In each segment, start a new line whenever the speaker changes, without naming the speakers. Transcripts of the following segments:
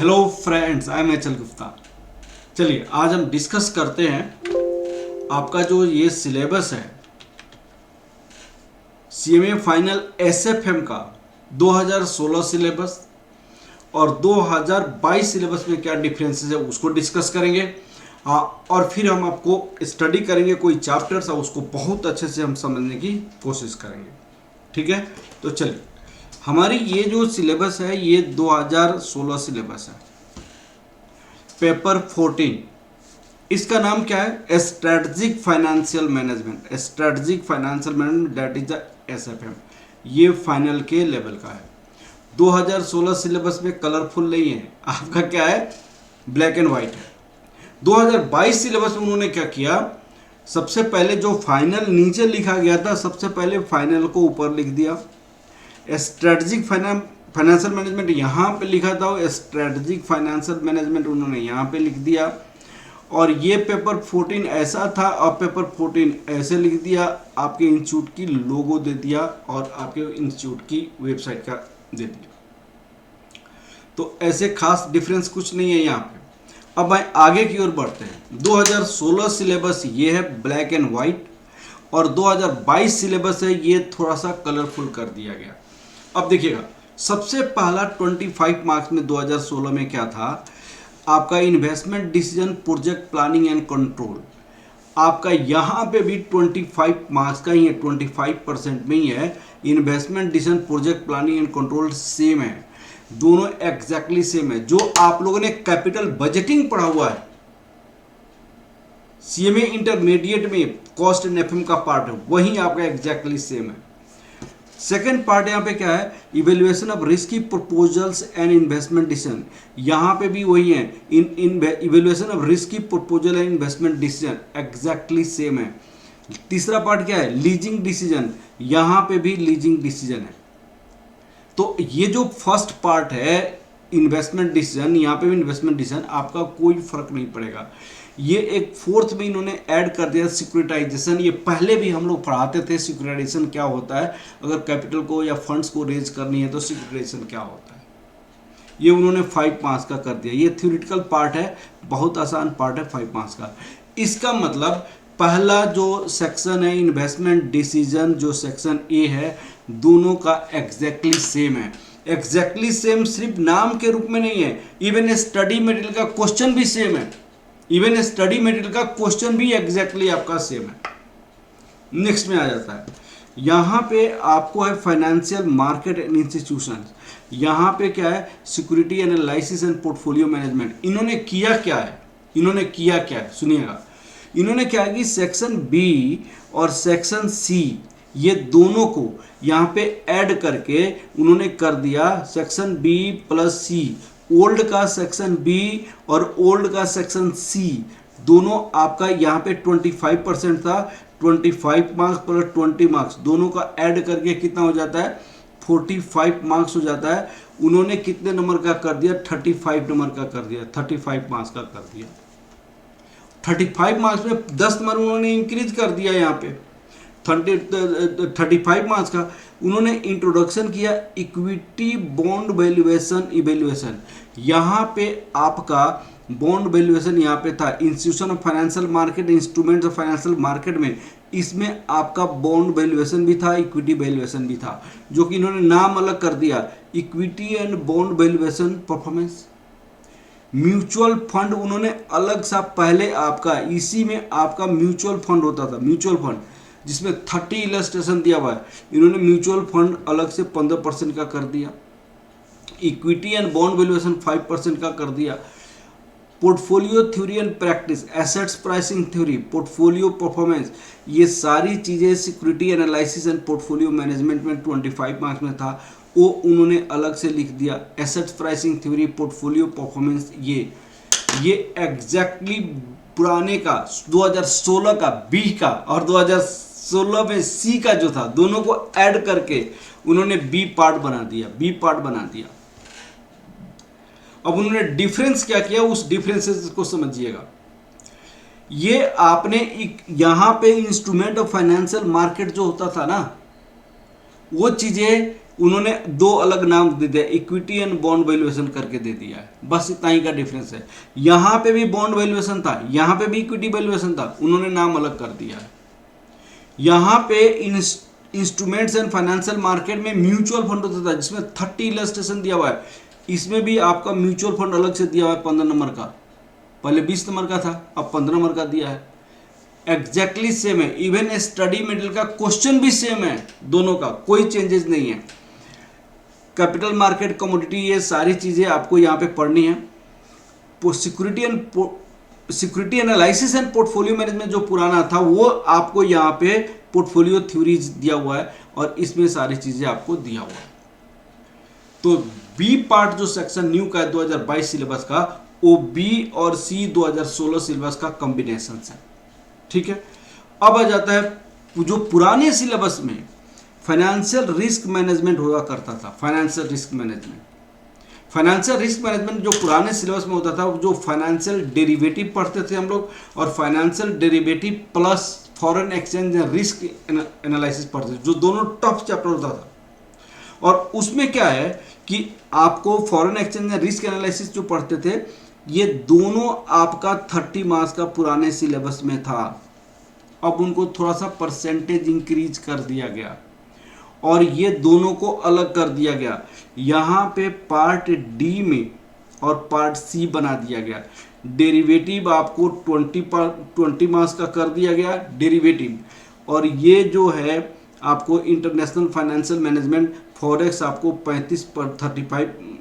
Hello friends, I am Achal Gupta. चलिए आज हम डिस्कस करते हैं आपका जो ये सिलेबस है सीएमए फाइनल एसएफएम का 2016 सिलेबस और 2022 सिलेबस में क्या डिफरेंसेस है उसको डिस्कस करेंगे। और फिर हम आपको स्टडी करेंगे कोई चैप्टर्स और उसको बहुत अच्छे से हम समझने की कोशिश करेंगे। ठीक है, तो चलिए हमारी ये जो सिलेबस है ये 2016 सिलेबस है, पेपर 14। इसका नाम क्या है? Strategic financial management. Strategic financial management that is the SFM. ये फाइनल के लेवल का है। 2016 सिलेबस में कलरफुल नहीं है, आपका क्या है? ब्लैक एंड वाइट है। 2022 सिलेबस में उन्होंने क्या किया? सबसे पहले जो फाइनल नीचे लिखा गया था, सबसे पहले फाइनल को ऊपर लिख दिया। स्ट्रेटजिक फाइनेंशियल मैनेजमेंट यहाँ पे लिखा था, स्ट्रेटजिक फाइनेंशियल मैनेजमेंट उन्होंने यहाँ पे लिख दिया। और ये पेपर 14 ऐसा था और पेपर 14 ऐसे लिख दिया, आपके इंस्टीट्यूट की लोगो दे दिया और आपके इंस्टीट्यूट की वेबसाइट का दे दिया। तो ऐसे खास डिफरेंस कुछ नहीं है यहाँ पे। अब आगे की ओर बढ़ते हैं। 2016 सिलेबस ये है ब्लैक एंड वाइट और 2022 सिलेबस है ये थोड़ा सा कलरफुल कर दिया गया। अब देखिएगा, सबसे पहला 25 मार्क्स में 2016 में क्या था? आपका investment decision, project planning and control. आपका यहाँ पे भी 25 मार्क्स का ही है, 25% में ही है। Investment decision, project planning and control same है, दोनों एग्जैक्टली सेम है। जो आप लोगों ने कैपिटल बजटिंग पढ़ा हुआ है सीएमए इंटरमीडिएट में, कॉस्ट एंड एफएम का पार्ट है, वही आपका एग्जैक्टली सेम है। सेकेंड पार्ट यहाँ पे क्या है? Evaluation of risky proposals and investment decision. यहाँ पे भी वही है, evaluation of risky proposal and investment decision exactly same है। तीसरा पार्ट क्या है? Leasing decision. यहाँ पे भी लीजिंग डिसीजन है। तो ये जो फर्स्ट पार्ट है इन्वेस्टमेंट डिसीजन, यहाँ पे भी इन्वेस्टमेंट डिसीजन, आपका कोई फर्क नहीं पड़ेगा। ये एक फोर्थ में इन्होंने ऐड कर दिया सिक्योरिटाइजेशन। ये पहले भी हम लोग पढ़ाते थे सिक्योरिटाइजेशन क्या होता है, अगर कैपिटल को या फंड्स को रेज करनी है तो सिक्योरिटाइजेशन क्या होता है। ये उन्होंने 5 मार्क्स का कर दिया। ये थ्योरेटिकल पार्ट है, बहुत आसान पार्ट है 5 मार्क्स का। इसका मतलब पहला जो सेक्शन है इन्वेस्टमेंट डिसीजन, जो सेक्शन ए है, दोनों का एग्जैक्टली सेम है। एग्जैक्टली सेम सिर्फ नाम के रूप में नहीं है, इवन स्टडी मटेरियल का क्वेश्चन भी सेम है। इवन स्टडी मटेरियल का क्वेश्चन भी एग्जैक्टली आपका सेम है। नेक्स्ट में आ जाता है, यहाँ पे आपको है फाइनेंशियल मार्केट एंड इंस्टीट्यूशन। यहाँ पे क्या है? Security analysis and portfolio management. इन्होंने किया क्या है? सुनिएगा, इन्होंने क्या है कि सेक्शन बी और सेक्शन सी ये दोनों को यहाँ पे ऐड करके उन्होंने कर दिया सेक्शन बी प्लस सी। ओल्ड का सेक्शन बी और ओल्ड का सेक्शन सी दोनों आपका यहाँ पे 25% था। 25 मार्क्स प्लस 20 मार्क्स दोनों का ऐड करके कितना हो जाता है? 45 मार्क्स हो जाता है। उन्होंने कितने नंबर का कर दिया? 35 नंबर का कर दिया, 35 मार्क्स का कर दिया। 35 मार्क्स में 10 नंबर उन्होंने इंक्रीज कर दिया। यहाँ पे 35 मार्क्स का उन्होंने इंट्रोडक्शन किया इक्विटी बॉन्ड वैल्यूएशन इवेल्युएशन। यहाँ पे आपका बॉन्ड वैल्यूएशन यहाँ पे था, institution of financial market, instruments of financial market में, इसमें आपका बॉन्ड वैल्यूएशन भी था, इक्विटी वैल्यूएशन भी था, जो कि इन्होंने नाम अलग कर दिया, equity and bond valuation performance. Mutual fund उन्होंने अलग सा, पहले आपका इसी में आपका म्यूचुअल फंड होता था, म्यूचुअल फंड जिसमें 30 इलस्ट्रेशन दिया हुआ है, इन्होंने म्यूचुअल फंड अलग से 15% का कर दिया। इक्विटी एंड बॉन्ड वैल्यूएशन 5% का कर दिया। Portfolio theory and practice, assets pricing theory, portfolio performance, ये सारी चीज़ें security analysis and portfolio management में 25 मार्क्स में था, वो उन्होंने अलग से लिख दिया। Assets pricing theory, portfolio performance, ये एग्जैक्टली पुराने का 2016 का बी का और 2016 में सी का जो था, दोनों को ऐड करके उन्होंने बी पार्ट बना दिया। अब उन्होंने डिफरेंस क्या किया, उस डिफरेंसेस को समझिएगा। ये आपने यहाँ पे इंस्ट्रूमेंट ऑफ फाइनेंशियल मार्केट जो होता था ना, वो चीजें उन्होंने दो अलग नाम दे दिया, इक्विटी एंड बॉन्ड वैल्यूएशन करके दे दिया है, बस इतना ही का डिफरेंस है। यहां पे भी बॉन्ड वैल्यूएशन था, यहां पे भी इक्विटी वैल्यूएशन था, उन्होंने नाम अलग कर दिया है। यहां पे इंस्ट्रूमेंट्स एंड फाइनेंशियल मार्केट में म्यूचुअल फंड होता था जिसमें 30 इलस्ट्रेशन दिया हुआ है, इसमें भी आपका म्यूचुअल फंड अलग से दिया हुआ है 15 नंबर का, पहले 20 नंबर का था, अब 15 नंबर का दिया है। एग्जैक्टली सेम है, इवन स्टडी मेटेरियल का क्वेश्चन भी सेम है, दोनों का कोई चेंजेस नहीं है। कैपिटल मार्केट, कमोडिटी, ये सारी चीजें आपको यहाँ पे पढ़नी है। Security analysis and portfolio management जो पुराना था वो आपको यहाँ पे पोर्टफोलियो थ्योरीज दिया हुआ है और इसमें सारी चीजें आपको दिया हुआ है। तो बी पार्ट जो सेक्शन न्यू का है 2022 सिलेबस का, वो बी और सी 2016 सिलेबस का कॉम्बिनेशन है, ठीक है। अब आ जाता है जो पुराने सिलेबस में फाइनेंशियल रिस्क मैनेजमेंट हुआ करता था। फाइनेंशियल रिस्क मैनेजमेंट जो पुराने सिलेबस में होता था, जो फाइनेंशियल डेरिवेटिव पढ़ते थे हम लोग, और financial derivative plus foreign exchange risk analysis पढ़ते थे, जो दोनों टफ चैप्टर होता था। और उसमें क्या है कि आपको फॉरेन एक्सचेंज रिस्क एनालिसिस जो पढ़ते थे, ये दोनों आपका 30 मार्क्स का पुराने सिलेबस में था। अब उनको थोड़ा सा परसेंटेज इंक्रीज कर दिया गया और ये दोनों को अलग कर दिया गया। यहाँ पे पार्ट डी में और पार्ट सी बना दिया गया। डेरिवेटिव आपको 20 मार्क्स का कर दिया गया डेरिवेटिव, और ये जो है आपको इंटरनेशनल फाइनेंशियल मैनेजमेंट फॉरेक्स आपको 35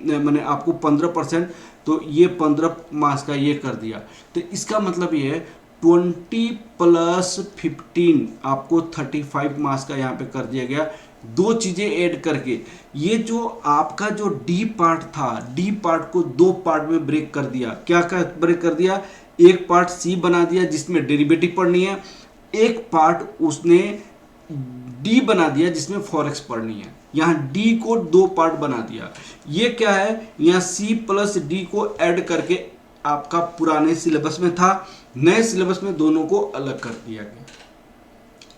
मैंने आपको 15%, तो ये 15 मार्क्स का ये कर दिया। तो इसका मतलब ये है 20 + 15 आपको 35 मार्क्स का यहाँ पे कर दिया गया, दो चीजें ऐड करके। ये जो आपका जो डी पार्ट था, डी पार्ट को दो पार्ट में ब्रेक कर दिया। क्या क्या ब्रेक कर दिया? एक पार्ट सी बना दिया जिसमें डेरिवेटिव पढ़नी है, एक पार्ट उसने डी बना दिया जिसमें फॉरेक्स पढ़नी है। यहाँ डी को दो पार्ट बना दिया। ये क्या है, यहाँ सी प्लस डी को ऐड करके आपका पुराने सिलेबस में था, नए सिलेबस में दोनों को अलग कर दिया गया,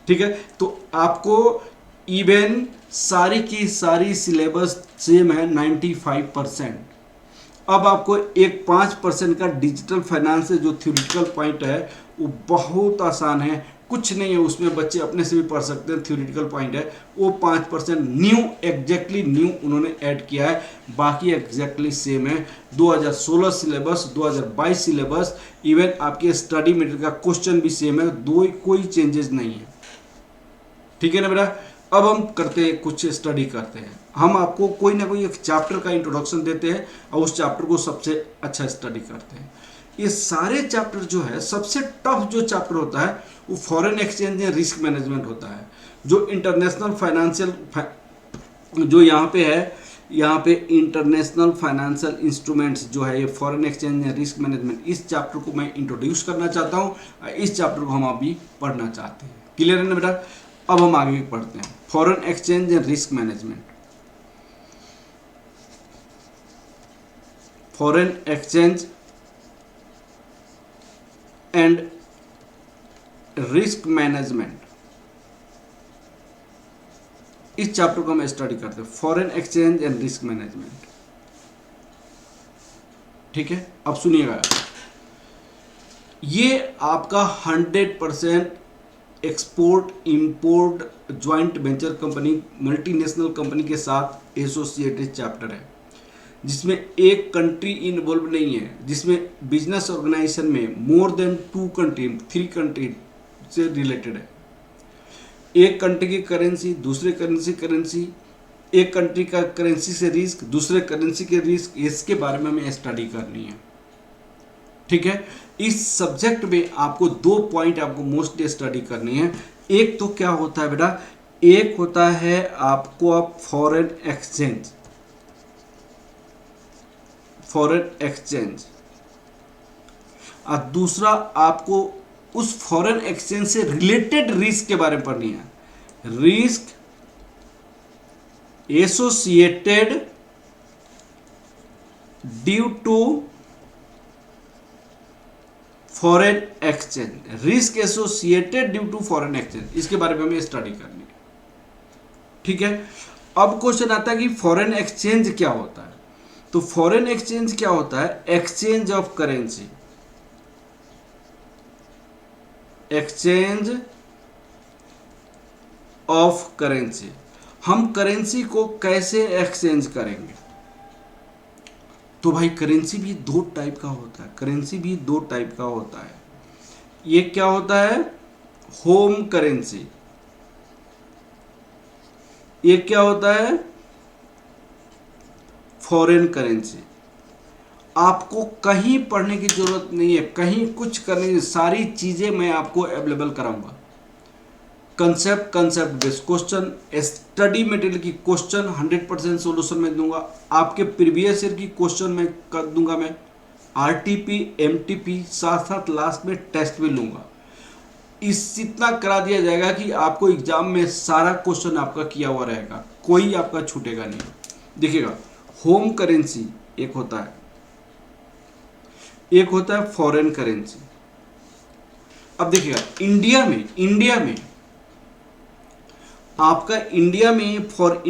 ठीक है। तो आपको इवन सारी की सारी सिलेबस सेम है 95%। अब आपको एक 5% का डिजिटल फाइनेंस से जो थ्योरेटिकल पॉइंट है वो बहुत आसान है, कुछ नहीं है उसमें, बच्चे अपने से भी पढ़ सकते हैं। थ्योरेटिकल पॉइंट है वो 5% न्यू, एग्जैक्टली न्यू उन्होंने ऐड किया है, बाकी एग्जैक्टली सेम है। 2016 सिलेबस, 2022 सिलेबस, इवन आपके स्टडी मटेरियल का क्वेश्चन भी सेम है, कोई चेंजेस नहीं है, ठीक है ना बेटा। अब हम करते हैं, कुछ स्टडी करते हैं। हम आपको कोई ना कोई एक चैप्टर का इंट्रोडक्शन देते हैं और उस चैप्टर को सबसे अच्छा स्टडी करते हैं। ये सारे चैप्टर जो है, सबसे टफ जो चैप्टर होता है वो foreign exchange and risk management होता है। जो इंटरनेशनल फाइनेंशियल जो यहाँ पे है, यहाँ पे इंटरनेशनल फाइनेंशियल इंस्ट्रूमेंट्स जो है, ये foreign exchange and risk management, इस चैप्टर को मैं इंट्रोड्यूस करना चाहता हूँ। इस चैप्टर को हम अभी पढ़ना चाहते हैं। क्लियर है ना बेटा? अब हम आगे पढ़ते हैं foreign exchange and risk management. Foreign exchange and risk management, इस चैप्टर को हम स्टडी करते हैं, foreign exchange and risk management, ठीक है। अब सुनिएगा, ये आपका 100% export import joint venture company, multinational company के साथ एसोसिएटेड चैप्टर है, जिसमें एक कंट्री इन्वॉल्व नहीं है, जिसमें बिजनेस ऑर्गेनाइजेशन में मोर देन 2 कंट्री, 3 कंट्री से रिलेटेड है। एक कंट्री की करेंसी, दूसरे करेंसी, एक कंट्री का करेंसी से रिस्क, दूसरे करेंसी के रिस्क, इसके बारे में हमें स्टडी करनी है, ठीक है। इस सब्जेक्ट में आपको 2 पॉइंट आपको मोस्टली स्टडी करनी है। एक तो क्या होता है बेटा, एक होता है आपको फॉरेन एक्सचेंज, और दूसरा आपको उस फॉरेन एक्सचेंज से रिलेटेड रिस्क के बारे में पढ़नी है। Risk associated due to foreign exchange, risk associated due to foreign exchange, इसके बारे में हमें स्टडी करनी है, ठीक है। अब क्वेश्चन आता है कि फॉरेन एक्सचेंज क्या होता है। तो फॉरेन एक्सचेंज क्या होता है? Exchange of currency, exchange of currency. हम करेंसी को कैसे एक्सचेंज करेंगे? तो भाई करेंसी भी दो टाइप का होता है, करेंसी भी दो टाइप का होता है। ये क्या होता है? Home currency. ये क्या होता है? Foreign currency. आपको कहीं पढ़ने की जरूरत नहीं है, कहीं कुछ करने की, सारी चीजें मैं आपको अवेलेबल कराऊंगा। Concept based question, study material की क्वेश्चन 100% सोल्यूशन में दूंगा। आपके प्रीवियस ईयर की क्वेश्चन में कर दूंगा मैं, आरटीपी एमटीपी, साथ साथ लास्ट में टेस्ट भी लूंगा। इतना करा दिया जाएगा कि आपको एग्जाम में सारा क्वेश्चन आपका किया हुआ रहेगा, कोई आपका छूटेगा नहीं। देखिएगा, होम करेंसी एक होता है, एक होता है फॉरेन करेंसी। अब देखिएगा, इंडिया में आपका, इंडिया में फॉर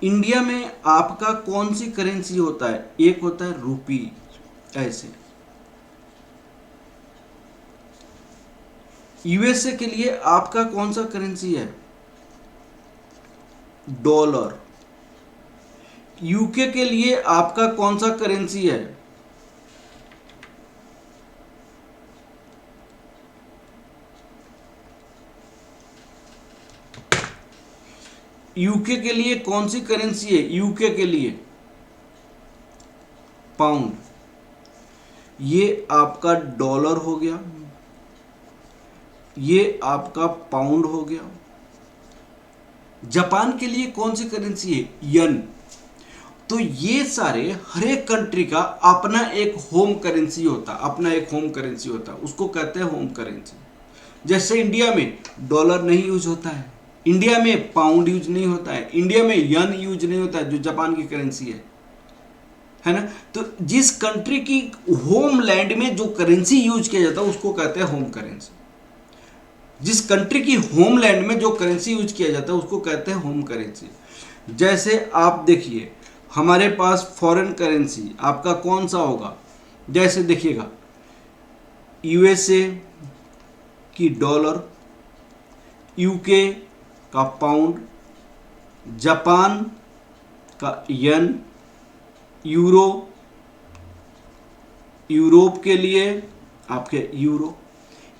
इंडिया में आपका कौन सी करेंसी होता है? एक होता है रुपी, ऐसे। यूएसए के लिए आपका कौन सा करेंसी है? डॉलर। यूके के लिए आपका कौन सा करेंसी है? यूके के लिए कौन सी करेंसी है? यूके के लिए पाउंड। ये आपका डॉलर हो गया, ये आपका पाउंड हो गया। जापान के लिए कौन सी करेंसी है? यन। तो ये सारे, हर एक कंट्री का अपना एक होम करेंसी होता है, अपना एक होम करेंसी होता है, उसको कहते हैं होम करेंसी। जैसे इंडिया में डॉलर नहीं यूज होता है, इंडिया में पाउंड यूज नहीं होता है, इंडिया में यन यूज नहीं होता है, जो जापान की करेंसी है ना। तो जिस कंट्री की होम लैंड में जो करेंसी यूज किया जाता है उसको कहते हैं होम करेंसी। जिस कंट्री की होमलैंड में जो करेंसी यूज किया जाता है उसको कहते हैं होम करेंसी। जैसे आप देखिए, हमारे पास फॉरेन करेंसी आपका कौन सा होगा? जैसे देखिएगा, यूएसए की डॉलर, यूके का पाउंड, जापान का यन, यूरोप के लिए आपके यूरो।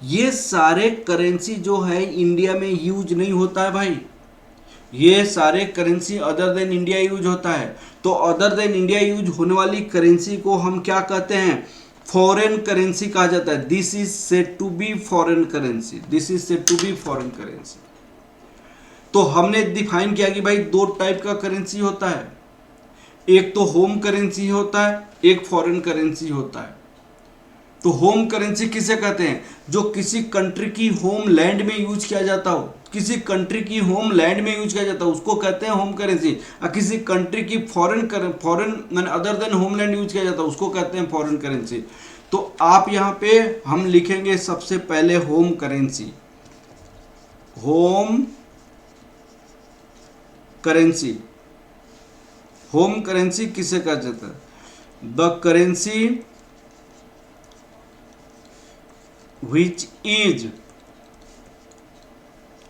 ये सारे करेंसी जो है इंडिया में यूज नहीं होता है भाई, ये सारे currency other then India use होता है। तो अदर देन इंडिया यूज होने वाली करेंसी को हम क्या कहते हैं? फॉरेन करेंसी कहा जाता है। This is said to be foreign currency, this is said to be foreign currency. तो हमने डिफाइन किया कि भाई दो टाइप का करेंसी होता है, एक तो होम करेंसी होता है, एक फॉरेन करेंसी होता है। तो होम करेंसी किसे कहते हैं? जो किसी कंट्री की होम लैंड में यूज किया जाता हो, किसी कंट्री की होम लैंड में यूज किया जाता है उसको कहते हैं होम करेंसी। और किसी कंट्री की foreign other than homeland use किया जाता है उसको कहते हैं फॉरेन करेंसी। तो आप यहां पे हम लिखेंगे सबसे पहले home currency, home currency. Home currency किसे कहा जाता है? The currency which is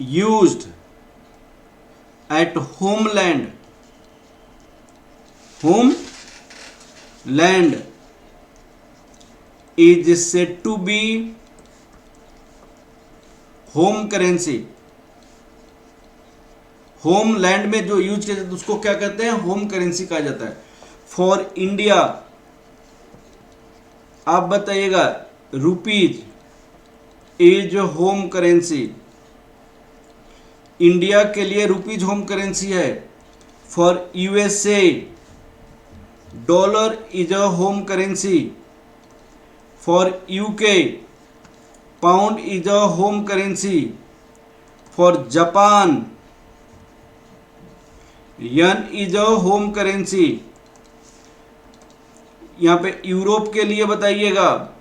used at homeland is said to be home currency। Home land में जो यूज किया जाता है उसको क्या कहते हैं? होम करेंसी कहा जाता है। फॉर इंडिया आप बताइएगा, rupees is home currency. India के लिए रुपीज होम करेंसी है। For USA dollar is a home currency. For UK pound is a home currency. For Japan yen is a home currency. यहां पे Europe के लिए बताइएगा,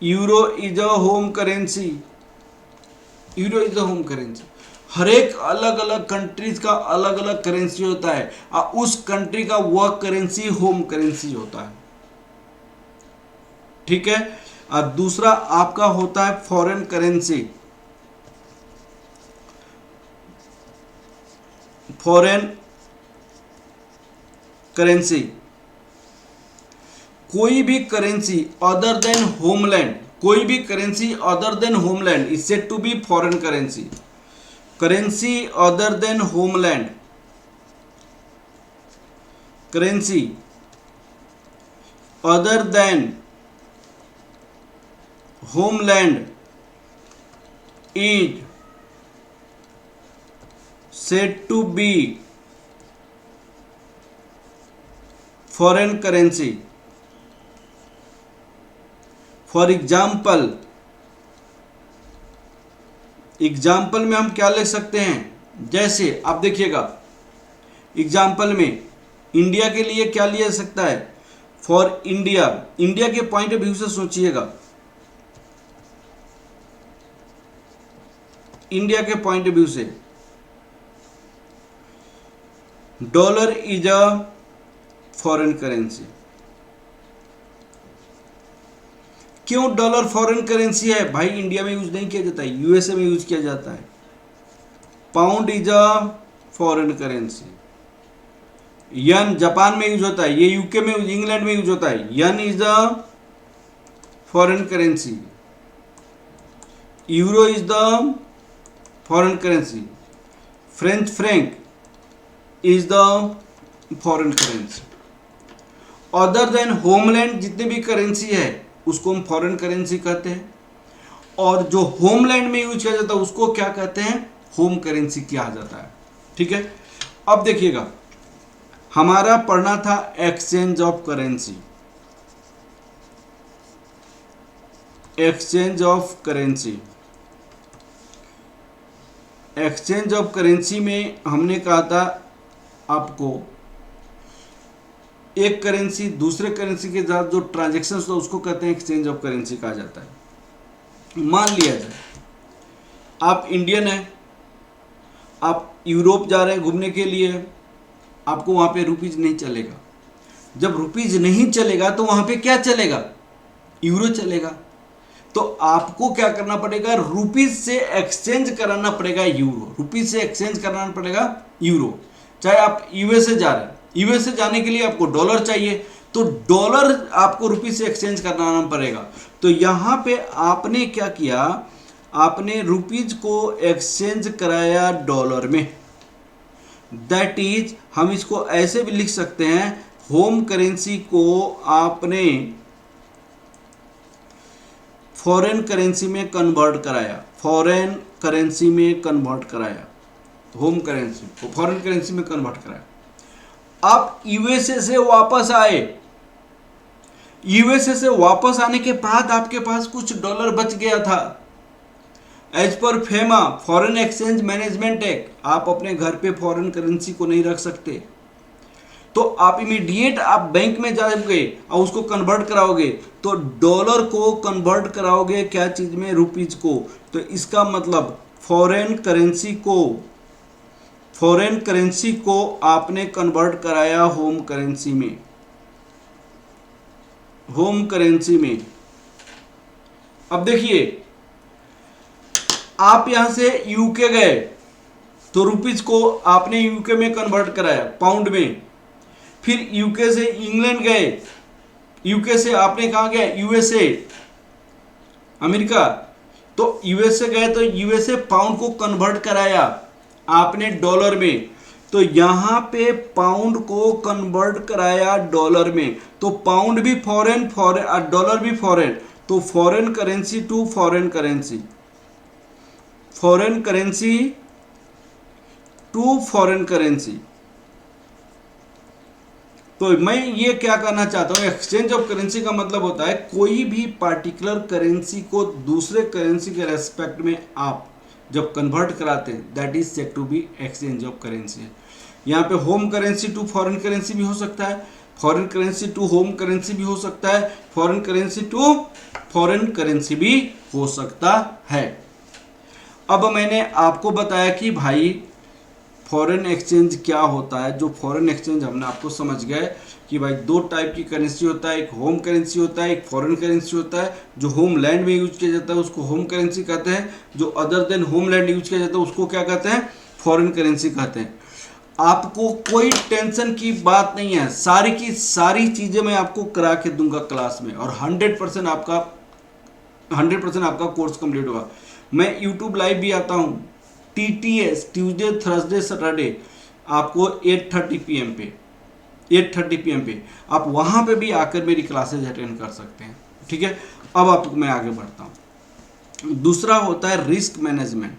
euro is a home currency. Euro is the home currency. हर एक अलग अलग countries का अलग अलग करेंसी होता है और उस कंट्री का वह करेंसी होम करेंसी होता है, ठीक है। और दूसरा आपका होता है फॉरेन करेंसी। फॉरेन करेंसी कोई भी करेंसी अदर देन होमलैंड, कोई भी currency other than homeland is said to be foreign currency. Currency other than homeland, currency other than homeland is said to be foreign currency। For example में हम क्या लिख सकते हैं, जैसे आप देखिएगा एग्जाम्पल में इंडिया के लिए क्या लिया जा सकता है, फॉर इंडिया, इंडिया के पॉइंट ऑफ व्यू से सोचिएगा, इंडिया के पॉइंट ऑफ व्यू से dollar is a foreign currency. क्यों डॉलर फॉरेन करेंसी है भाई? इंडिया में यूज नहीं किया जाता है, यूएसए में यूज किया जाता है। Pound is a foreign currency. N Japan में यूज होता है, ये यूके में, इंग्लैंड में यूज होता है। Yen is a foreign currency. Euro is the foreign currency. French franc is the foreign currency. Other than homeland जितने भी करेंसी है उसको हम फॉरेन करेंसी कहते हैं, और जो होमलैंड में यूज किया जाता है उसको क्या कहते हैं, होम करेंसी किया जाता है, ठीक है। अब देखिएगा हमारा पढ़ना था exchange of currency. Exchange of currency, exchange of currency में हमने कहा था आपको एक करेंसी दूसरे करेंसी के साथ जो ट्रांजैक्शन होता है उसको कहते हैं एक्सचेंज ऑफ करेंसी कहा जाता है। मान लिया जाए आप इंडियन हैं, आप यूरोप जा रहे हैं घूमने के लिए, आपको वहां पे रुपीज नहीं चलेगा। जब रुपीज नहीं चलेगा तो वहां पे क्या चलेगा, यूरो चलेगा। तो आपको क्या करना पड़ेगा, रुपीज से एक्सचेंज कराना पड़ेगा यूरो, रुपीज से एक्सचेंज कराना पड़ेगा यूरो। चाहे आप यूएसए जा रहे हैं, यूएसए जाने के लिए आपको डॉलर चाहिए, तो डॉलर आपको रुपीज से एक्सचेंज कराना पड़ेगा। तो यहां पे आपने क्या किया, आपने रुपीज को एक्सचेंज कराया डॉलर में। दैट इज हम इसको ऐसे भी लिख सकते हैं, होम करेंसी को आपने फॉरेन करेंसी में कन्वर्ट कराया, फॉरेन करेंसी में कन्वर्ट कराया, होम करेंसी को फॉरेन करेंसी में कन्वर्ट कराया। आप यूएसए से वापस आए, यूएसए से वापस आने के बाद आपके पास कुछ डॉलर बच गया था। As per FEMA foreign exchange management act, आप अपने घर पे फॉरेन करेंसी को नहीं रख सकते, तो आप इमीडिएट आप बैंक में जाओगे और उसको कन्वर्ट कराओगे, तो डॉलर को कन्वर्ट कराओगे क्या चीज में, रुपीज को। तो इसका मतलब फॉरेन करेंसी को आपने कन्वर्ट कराया होम करेंसी में, होम करेंसी में। अब देखिए आप यहां से यूके गए तो रुपीज को आपने यूके में कन्वर्ट कराया पाउंड में, फिर यूके से इंग्लैंड गए, यूके से आपने कहा गया यूएसए अमेरिका, तो यूएसए गए तो यूएसए पाउंड को कन्वर्ट कराया आपने डॉलर में, तो यहां पे पाउंड को कन्वर्ट कराया डॉलर में, तो पाउंड भी फॉरेन फॉरेन डॉलर भी फॉरेन, तो foreign currency to foreign currency, foreign currency to foreign currency. तो मैं ये क्या करना चाहता हूं, एक्सचेंज ऑफ करेंसी का मतलब होता है कोई भी पार्टिकुलर करेंसी को दूसरे करेंसी के रेस्पेक्ट में आप जब कन्वर्ट कराते हैं, that is said to be exchange of currency. यहाँ पे home currency to foreign currency भी हो सकता है, foreign currency to home currency भी हो सकता है, foreign currency to foreign currency भी हो सकता है। अब मैंने आपको बताया कि भाई फॉरेन एक्सचेंज क्या होता है। जो फॉरेन एक्सचेंज हमने आपको समझ गए कि भाई दो टाइप की करेंसी होता है, एक होम करेंसी होता है, एक फॉरेन करेंसी होता है। जो होम लैंड में यूज किया जाता है उसको होम करेंसी कहते हैं, जो other than home land use किया जाता है उसको क्या कहते हैं, फॉरेन करेंसी कहते हैं। आपको कोई टेंशन की बात नहीं है, सारी की सारी चीजें मैं आपको करा के दूंगा क्लास में, और 100% आपका कोर्स कंप्लीट होगा। मैं यूट्यूब लाइव भी आता हूँ, TTS ट्यूसडे थर्सडे सैटरडे, आपको 8:30 PM पे, 8:30 PM पे आप वहां पे भी आकर मेरी क्लासेज अटेंड कर सकते हैं। ठीक है, अब आपको मैं आगे बढ़ता हूं। दूसरा होता है रिस्क मैनेजमेंट।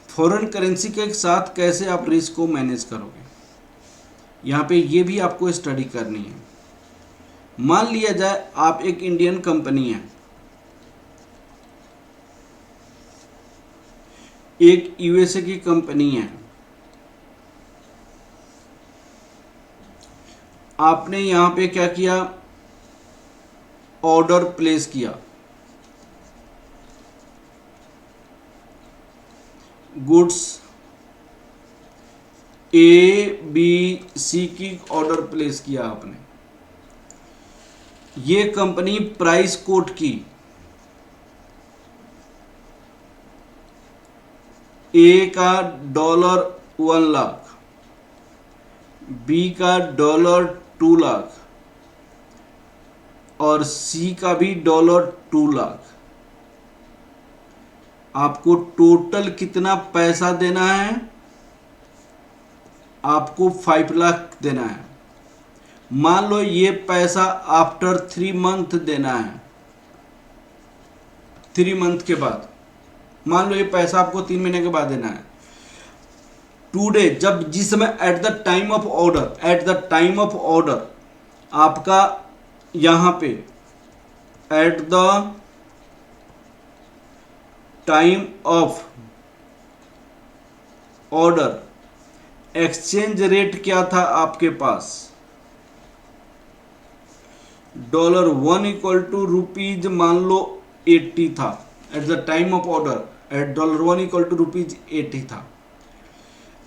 फॉरेन करेंसी के साथ कैसे आप रिस्क को मैनेज करोगे, यहां पे ये भी आपको स्टडी करनी है। मान लिया जाए आप एक इंडियन कंपनी है, एक USA की कंपनी है, आपने यहां पे क्या किया, ऑर्डर प्लेस किया, गुड्स ABC की ऑर्डर प्लेस किया आपने। ये कंपनी प्राइस कोट की, A का $1 लाख, B का $2 लाख और C का भी $2 लाख। आपको टोटल कितना पैसा देना है, आपको 5 लाख देना है। मान लो ये पैसा आफ्टर 3 मंथ देना है, 3 मंथ के बाद, मान लो ये पैसा आपको 3 महीने के बाद देना है। टुडे, जब जिस समय eight the time of order आपका यहां पे eight the time of order exchange rate क्या था आपके पास, $1 इक्वल टू रुपीज मान लो 80 था। At the time of order at $1 equal to rupees 80 था।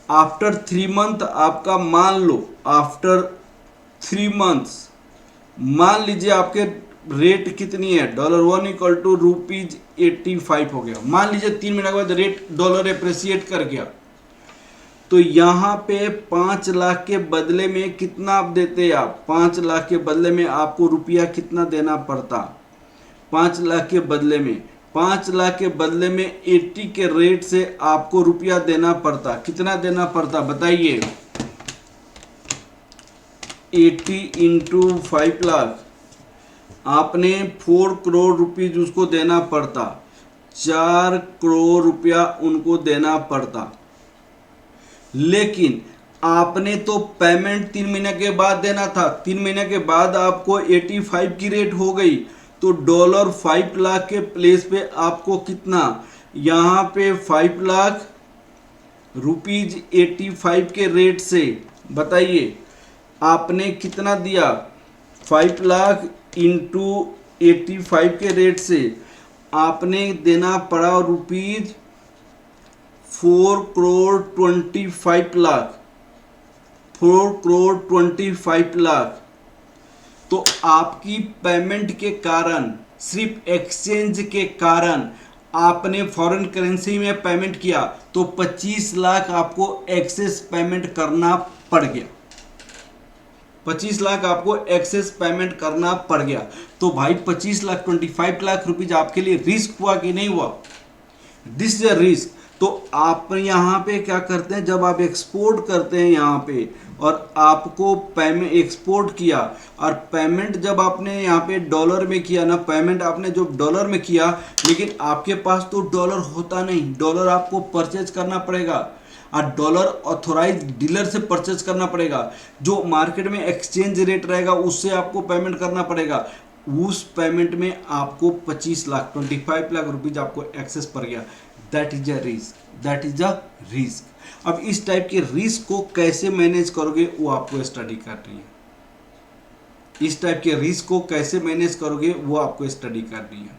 आफ्टर 3 मंथ आपका मान लो, आफ्टर 3 मंथ्स मान लीजिए आपके रेट कितनी है, $1 इक्वल टू रुपीज 85 हो गया। मान लीजिए 3 महीने के बाद रेट डॉलर एप्रिसिएट कर गया, तो यहां पे 5 लाख के बदले में कितना आप देते, आप 5 लाख के बदले में आपको रुपया कितना देना पड़ता, 5 लाख के बदले में 80 के रेट से आपको रुपया देना पड़ता। कितना देना पड़ता बताइए, 80 इंटू 5 लाख, आपने 4 करोड़ रुपीज उसको देना पड़ता, 4 करोड़ रुपया उनको देना पड़ता। लेकिन आपने तो पेमेंट 3 महीने के बाद देना था, 3 महीने के बाद आपको 85 की रेट हो गई, तो $5 लाख के प्लेस पे आपको कितना, यहां पे 5 लाख रुपीज 85 के रेट से बताइए आपने कितना दिया, 5 लाख इंटू 85 के रेट से आपने देना पड़ा रुपीज 4 करोड़ 25 लाख, 4 करोड़ 25 लाख। तो आपकी पेमेंट के कारण, सिर्फ एक्सचेंज के कारण आपने फॉरेन करेंसी में पेमेंट किया, तो 25 लाख आपको एक्सेस पेमेंट करना पड़ गया, 25 लाख आपको एक्सेस पेमेंट करना पड़ गया। तो भाई 25 लाख 25 लाख रुपीज आपके लिए रिस्क हुआ कि नहीं हुआ, दिस इज अ रिस्क। तो आप यहाँ पे क्या करते हैं, जब आप एक्सपोर्ट करते हैं यहाँ पे और आपको पेमेंट एक्सपोर्ट किया और पेमेंट जब आपने यहाँ पे डॉलर में किया ना, पेमेंट आपने जो डॉलर में किया, लेकिन आपके पास तो डॉलर होता नहीं, डॉलर आपको परचेज करना पड़ेगा और डॉलर ऑथोराइज डीलर से परचेज करना पड़ेगा। जो मार्केट में एक्सचेंज रेट रहेगा उससे आपको पेमेंट करना पड़ेगा। उस पेमेंट में आपको 25 लाख 25 लाख रुपीज आपको एक्सेस पड़ गया। That is a risk, that is a risk. अब इस टाइप के रिस्क को कैसे मैनेज करोगे वो आपको स्टडी करनी है। इस टाइप के रिस्क को कैसे मैनेज करोगे वो आपको स्टडी करनी है।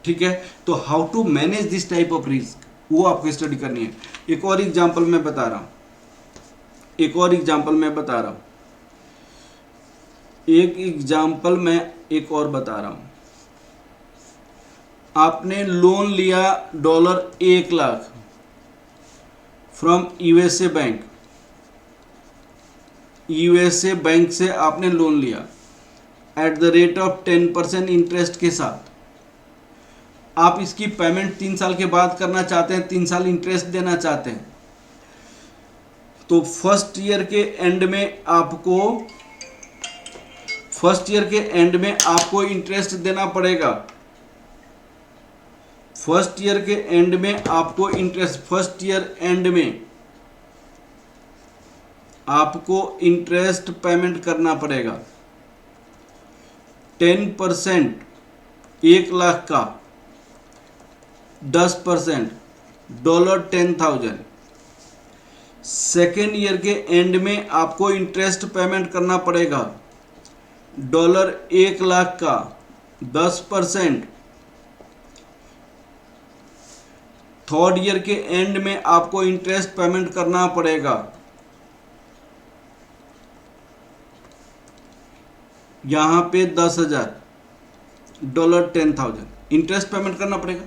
ठीक है, तो how to manage this type of risk वो आपको स्टडी करनी है। एक और एग्जांपल मैं बता रहा हूं, एक और एग्जांपल मैं बता रहा हूं, एक एग्जांपल मैं एक और बता रहा हूं। आपने लोन लिया $1,00,000 from USA bank, USA bank से आपने लोन लिया at the rate of 10% interest के साथ। आप इसकी पेमेंट 3 साल के बाद करना चाहते हैं, 3 साल इंटरेस्ट देना चाहते हैं, तो फर्स्ट ईयर के एंड में आपको इंटरेस्ट देना पड़ेगा। फर्स्ट ईयर एंड में आपको इंटरेस्ट पेमेंट करना पड़ेगा 10%, 1,00,000 का 10%, $10,000। सेकेंड ईयर के एंड में आपको इंटरेस्ट पेमेंट करना पड़ेगा $1,00,000 का 10%। थर्ड ईयर के एंड में आपको इंटरेस्ट पेमेंट करना पड़ेगा यहां पे 10,000, $10,000 इंटरेस्ट पेमेंट करना पड़ेगा।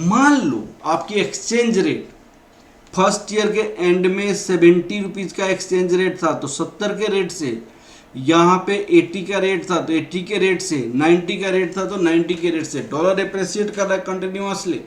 मान लो आपकी एक्सचेंज रेट फर्स्ट ईयर के एंड में 70 रुपीज का एक्सचेंज रेट था, तो 70 के रेट से यहाँ पे 80 का रेट था, तो 80 के रेट से 90 का रेट था, तो 90 के रेट से डॉलर एप्रिसिएट कर रहा है कंटिन्यूअसली।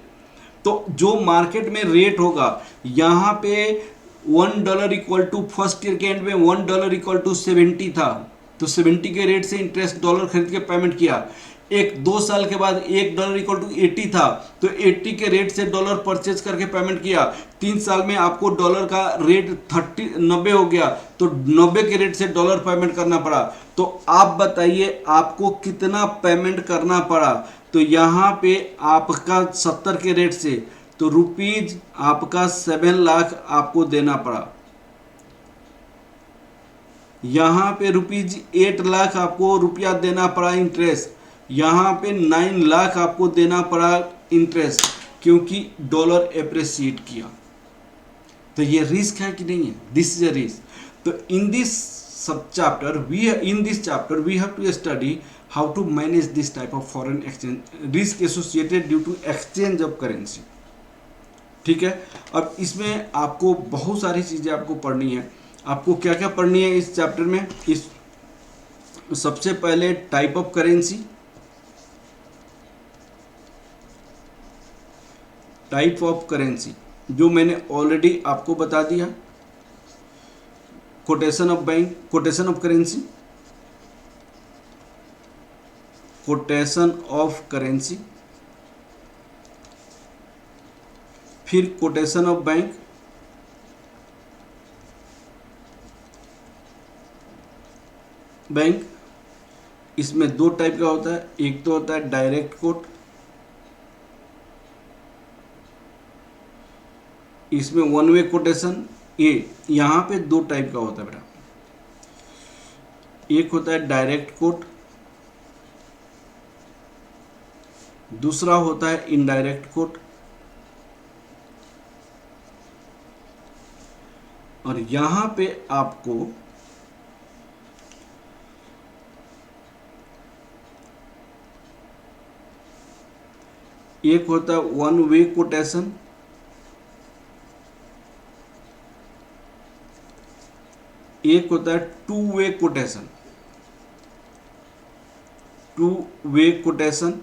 तो जो मार्केट में रेट होगा यहाँ पे $1 इक्वल टू फर्स्ट ईयर के एंड में $1 इक्वल टू 70 था, तो 70 के रेट से इंटरेस्ट डॉलर खरीद के पेमेंट किया। 1-2 साल के बाद $1 इक्वल टू 80 था, तो 80 के रेट से डॉलर परचेज करके पेमेंट किया। 3 साल में आपको डॉलर का रेट 90 हो गया, तो 90 के रेट से डॉलर पेमेंट करना पड़ा। तो आप बताइए आपको कितना पेमेंट करना पड़ा। तो यहाँ पे आपका 70 के रेट से, तो रुपीज आपका 7 लाख आपको देना पड़ा। यहाँ पे रुपीज 8 लाख आपको रुपया देना पड़ा इंटरेस्ट, यहाँ पे 9 लाख आपको देना पड़ा इंटरेस्ट, क्योंकि डॉलर एप्रिसिएट किया। तो ये रिस्क है कि नहीं है? This is a risk. तो in this sub chapter we have to study how to manage this type of foreign exchange risk associated due to exchange of currency. ठीक है, अब इसमें आपको बहुत सारी चीजें आपको पढ़नी है। आपको क्या क्या पढ़नी है इस चैप्टर में? इस सबसे पहले type of currency, type of currency जो मैंने ऑलरेडी आपको बता दिया। Quotation of bank, quotation of currency, quotation of currency, फिर कोटेशन ऑफ बैंक, बैंक इसमें 2 टाइप का होता है। एक तो होता है डायरेक्ट कोट, इसमें 1 वे कोटेशन। ये यहाँ पे 2 टाइप का होता है बेटा, एक होता है डायरेक्ट कोट, दूसरा होता है इनडायरेक्ट कोट। और यहाँ पे आपको एक होता है 1 वे कोटेशन, एक होता है 2 way quotation. 2 way quotation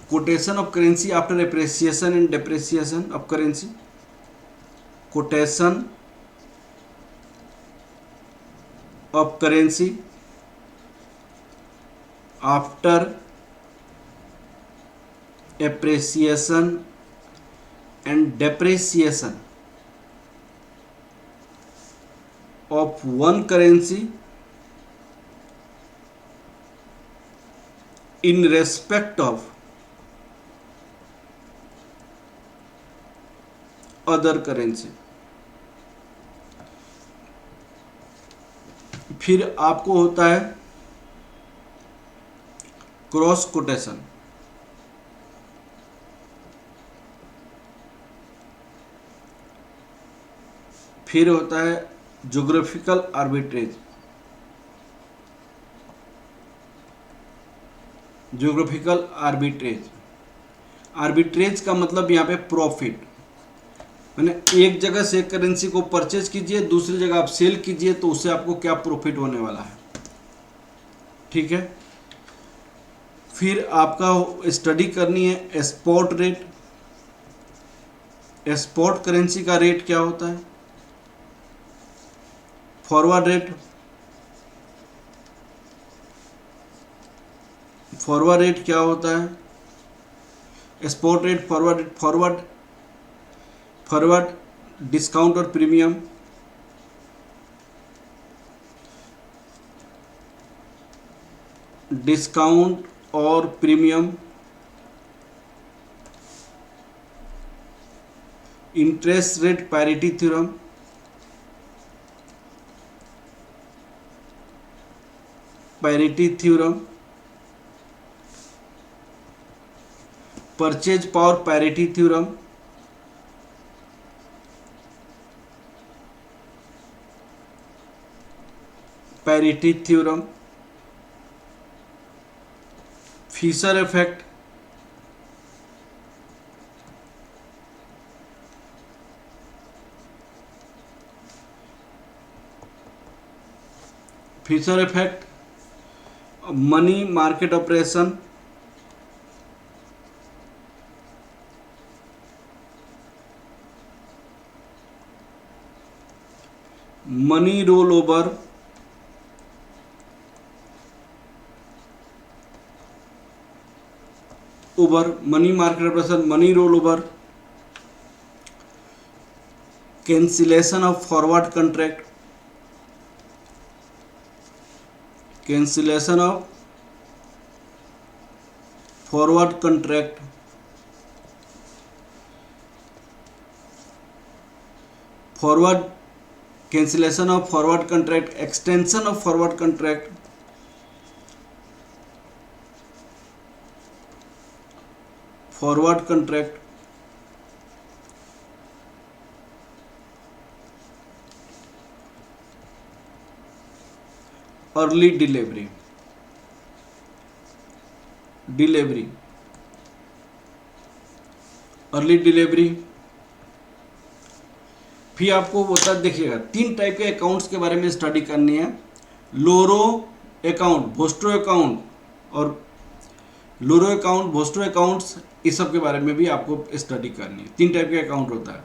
quotation of currency after appreciation and depreciation of currency, quotation of currency after appreciation and depreciation of one currency in respect of other currency. फिर आपको होता है क्रॉस कोटेशन, फिर होता है geographical arbitrage, geographical arbitrage. Arbitrage का मतलब यहाँ पे प्रॉफिट, मैंने एक जगह से करेंसी को परचेज कीजिए, दूसरी जगह आप सेल कीजिए, तो उससे आपको क्या प्रॉफिट होने वाला है, ठीक है। फिर आपका स्टडी करनी है स्पॉट रेट, स्पॉट करेंसी का रेट क्या होता है, फॉरवर्ड रेट, फॉरवर्ड रेट क्या होता है, spot rate, forward rate, forward discount और प्रीमियम, डिस्काउंट और premium, interest rate parity theorem, parity theorem, purchase power parity theorem, parity theorem, Fisher effect, Fisher effect, money market operation, money roll over, money market operation, money roll over, cancellation of forward contract, cancellation of forward contract, forward cancellation of forward contract, extension of forward contract, forward contract, early delivery, early delivery. फिर आपको होता है, देखिएगा 3 type के accounts के बारे में study करनी है, लोरो अकाउंट, बोस्टो अकाउंट, और लोरो अकाउंट, बोस्टो अकाउंट्स, इस सब के बारे में भी आपको स्टडी करनी है। 3 टाइप के अकाउंट होता है,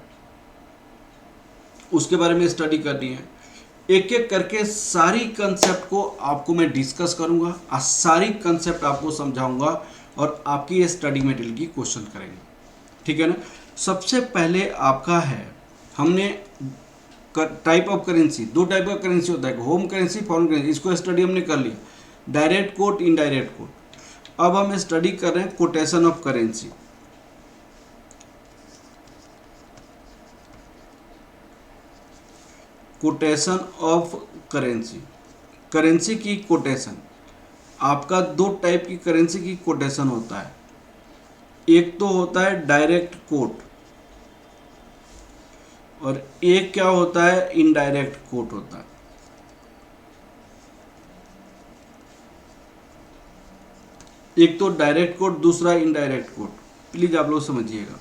उसके बारे में स्टडी करनी है। एक एक करके सारी कंसेप्ट को आपको मैं डिस्कस करूंगा और सारी कंसेप्ट आपको समझाऊंगा और आपकी स्टडी मटेरियल की क्वेश्चन करेंगे, ठीक है ना। सबसे पहले आपका है, हमने टाइप ऑफ करेंसी, 2 टाइप का करेंसी होता है, होम करेंसी, फॉरेन करेंसी, इसको स्टडी हमने कर लिया, डायरेक्ट कोट, इनडायरेक्ट कोट। अब हम स्टडी कर रहे हैं quotation of currency. Quotation of currency, currency की कोटेशन, आपका 2 टाइप की करेंसी की कोटेशन होता है। एक तो होता है डायरेक्ट कोट और एक क्या होता है, इनडायरेक्ट कोट होता है। एक तो डायरेक्ट कोट, दूसरा इनडायरेक्ट कोट। प्लीज आप लोग समझिएगा,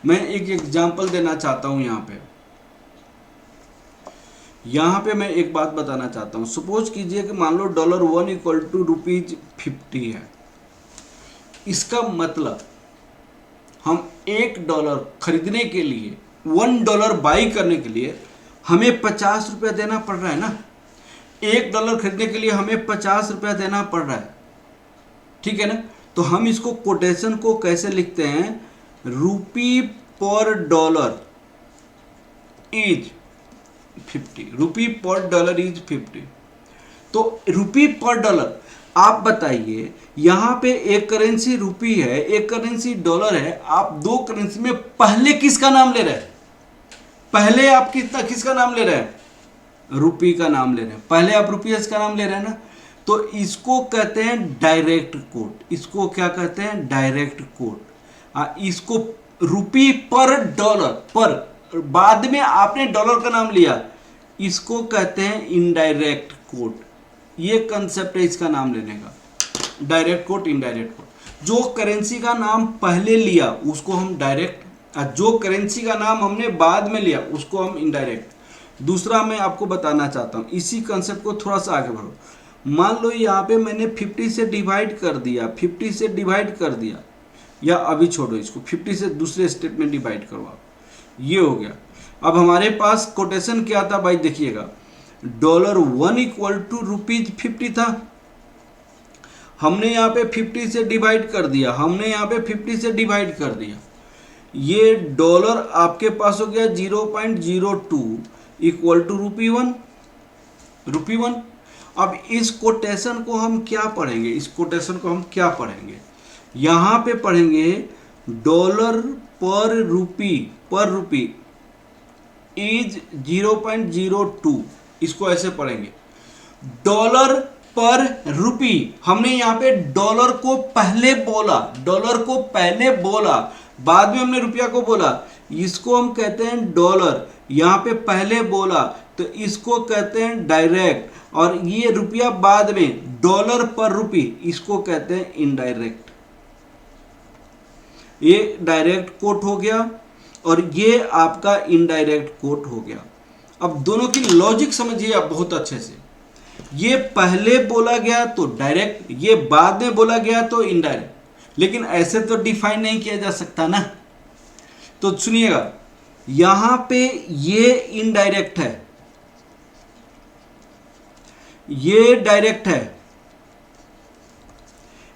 मैं एक एग्जांपल देना चाहता हूं। यहाँ पे मैं एक बात बताना चाहता हूँ। सपोज कीजिए कि मान लो $1 इक्वल टू ₹50 है। इसका मतलब हम $1 खरीदने के लिए, $1 बाई करने के लिए हमें 50 रुपया देना पड़ रहा है ना। $1 खरीदने के लिए हमें 50 रुपया देना पड़ रहा है, ठीक है ना। तो हम इसको कोटेशन को कैसे लिखते हैं, ₹पर $1 इज 50, ₹पर $1 इज 50। तो ₹पर $1, आप बताइए, यहाँ पे एक करेंसी रुपी है, एक करेंसी डॉलर है, आप 2 करेंसी में पहले किसका नाम ले रहे हैं, पहले आप किसका नाम ले रहे हैं, रुपी का नाम ले रहे हैं, पहले आप रुपीस का नाम ले रहे हैं ना, तो इसको कहते हैं डायरेक्ट कोट। इसको क्या कहते हैं? Direct quote. इसको रुपी पर डॉलर पर, बाद में आपने डॉलर का नाम लिया, इसको कहते हैं इनडायरेक्ट कोट। ये कंसेप्ट है इसका नाम लेने का, डायरेक्ट कोट, इनडायरेक्ट कोट। जो करेंसी का नाम पहले लिया उसको हम डायरेक्ट, जो करेंसी का नाम हमने बाद में लिया उसको हम इनडायरेक्ट। दूसरा मैं आपको बताना चाहता हूँ, इसी कंसेप्ट को थोड़ा सा आगे बढ़ो। मान लो यहाँ पे मैंने 50 से डिवाइड कर दिया, 50 से डिवाइड कर दिया, या अभी छोड़ो इसको, 50 से दूसरे स्टेप में डिवाइड करो आप, ये हो गया। अब हमारे पास कोटेशन क्या था भाई, देखिएगा, $1 इक्वल टू ₹50 था। हमने यहाँ पे 50 से डिवाइड कर दिया, हमने यहाँ पे 50 से डिवाइड कर दिया, ये डॉलर आपके पास हो गया 0.02 इक्वल टू ₹1। अब इस कोटेशन को हम क्या पढ़ेंगे, इस कोटेशन को हम क्या पढ़ेंगे, यहाँ पे पढ़ेंगे डॉलर पर रुपी इज 0.02, इसको ऐसे पढ़ेंगे, डॉलर पर रुपी। हमने यहाँ पे डॉलर को पहले बोला, डॉलर को पहले बोला, बाद में हमने रुपया को बोला, इसको हम कहते हैं डॉलर। यहाँ पे पहले बोला तो इसको कहते हैं डायरेक्ट, और ये रुपया बाद में, डॉलर पर रुपी, इसको कहते हैं इनडायरेक्ट। ये डायरेक्ट कोट हो गया और ये आपका इनडायरेक्ट कोट हो गया। अब दोनों की लॉजिक समझिए आप बहुत अच्छे से। ये पहले बोला गया तो डायरेक्ट, ये बाद में बोला गया तो इनडायरेक्ट, लेकिन ऐसे तो डिफाइन नहीं किया जा सकता ना। तो सुनिएगा, यहां पे ये इनडायरेक्ट है, ये डायरेक्ट है,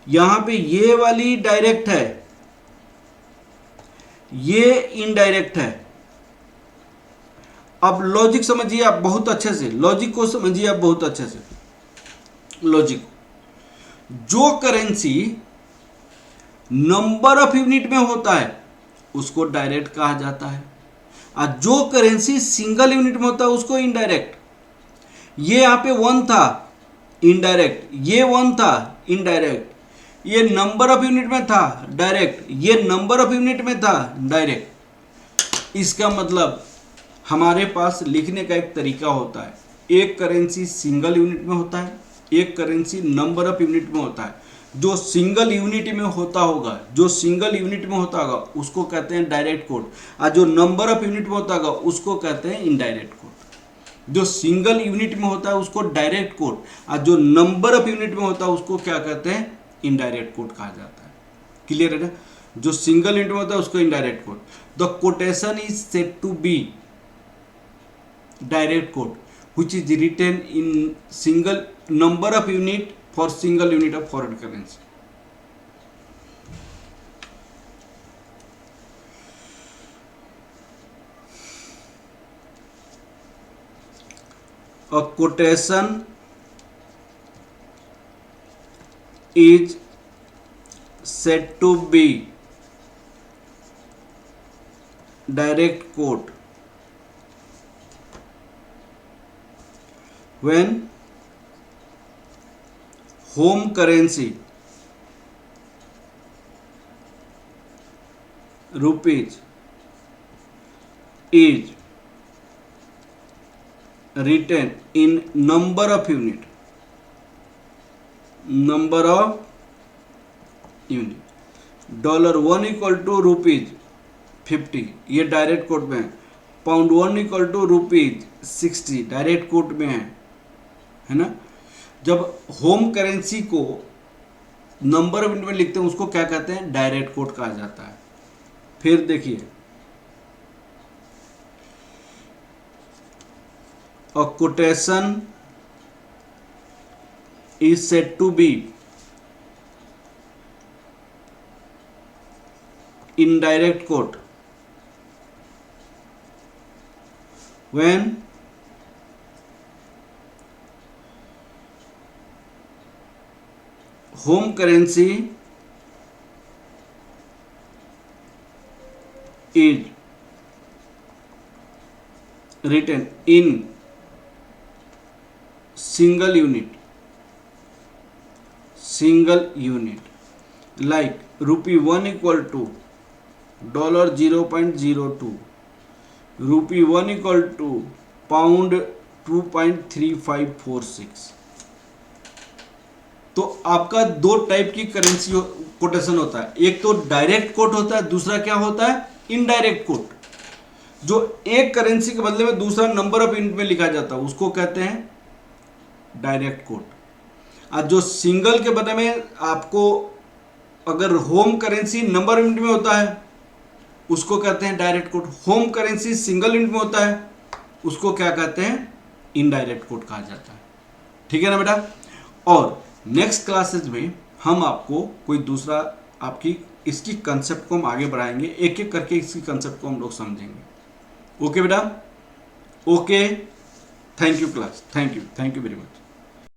यहां पे ये वाली डायरेक्ट है, ये इनडायरेक्ट है। अब लॉजिक समझिए आप बहुत अच्छे से, लॉजिक को समझिए आप बहुत अच्छे से। लॉजिक, जो करेंसी नंबर ऑफ यूनिट में होता है उसको डायरेक्ट कहा जाता है, और जो करेंसी सिंगल यूनिट में होता है उसको इनडायरेक्ट। ये यहां पे 1 था इनडायरेक्ट, ये 1 था इनडायरेक्ट, ये नंबर ऑफ यूनिट में था डायरेक्ट, ये नंबर ऑफ यूनिट में था डायरेक्ट। इसका मतलब हमारे पास लिखने का एक तरीका होता है, एक करेंसी सिंगल यूनिट में होता है, एक करेंसी नंबर ऑफ यूनिट में होता है। जो सिंगल यूनिट में होता होगा, जो सिंगल यूनिट में होता होगा उसको कहते हैं डायरेक्ट कोट, और जो नंबर ऑफ यूनिट में होता होगा उसको कहते हैं इनडायरेक्ट कोट। जो सिंगल यूनिट में होता है उसको डायरेक्ट कोट, और जो नंबर ऑफ यूनिट में होता है उसको क्या कहते हैं? इनडायरेक्ट कोट कहा जाता है। क्लियर है ना? जो सिंगल यूनिट में होता है उसको indirect quote. The quotation is said to be direct quote which is written in single number of unit for single unit of foreign currency. A quotation is said to be direct quote when home currency rupees is written in number of unit, $1 equal to ₹50, ये direct quote में है। £1 equal to ₹60 direct quote में है ना। जब home currency को number of unit में लिखते हैं उसको क्या कहते हैं? डायरेक्ट कोट कहा जाता है। फिर देखिए, a quotation is said to be indirect quote when home currency is written in single unit like ₹1 equal to $0.02, ₹1 equal to pound 2.3546। तो आपका दो टाइप की करेंसी कोटेशन होता है, एक तो डायरेक्ट कोट होता है, दूसरा क्या होता है, इनडायरेक्ट कोट। जो एक करेंसी के बदले में दूसरा नंबर ऑफ यूनिट में लिखा जाता है उसको कहते हैं डायरेक्ट कोट। आज जो सिंगल के बदले में आपको अगर होम करेंसी नंबर यूनिट में होता है उसको कहते हैं direct quote, home currency single unit में होता है उसको क्या कहते हैं, इनडायरेक्ट कोट कहा जाता है। ठीक है ना बेटा। और नेक्स्ट क्लासेस में हम आपको कोई दूसरा आपकी इसकी कंसेप्ट को हम आगे बढ़ाएंगे, एक एक करके इसकी कंसेप्ट को हम लोग समझेंगे। ओके बेटा, okay, thank you class, thank you very much.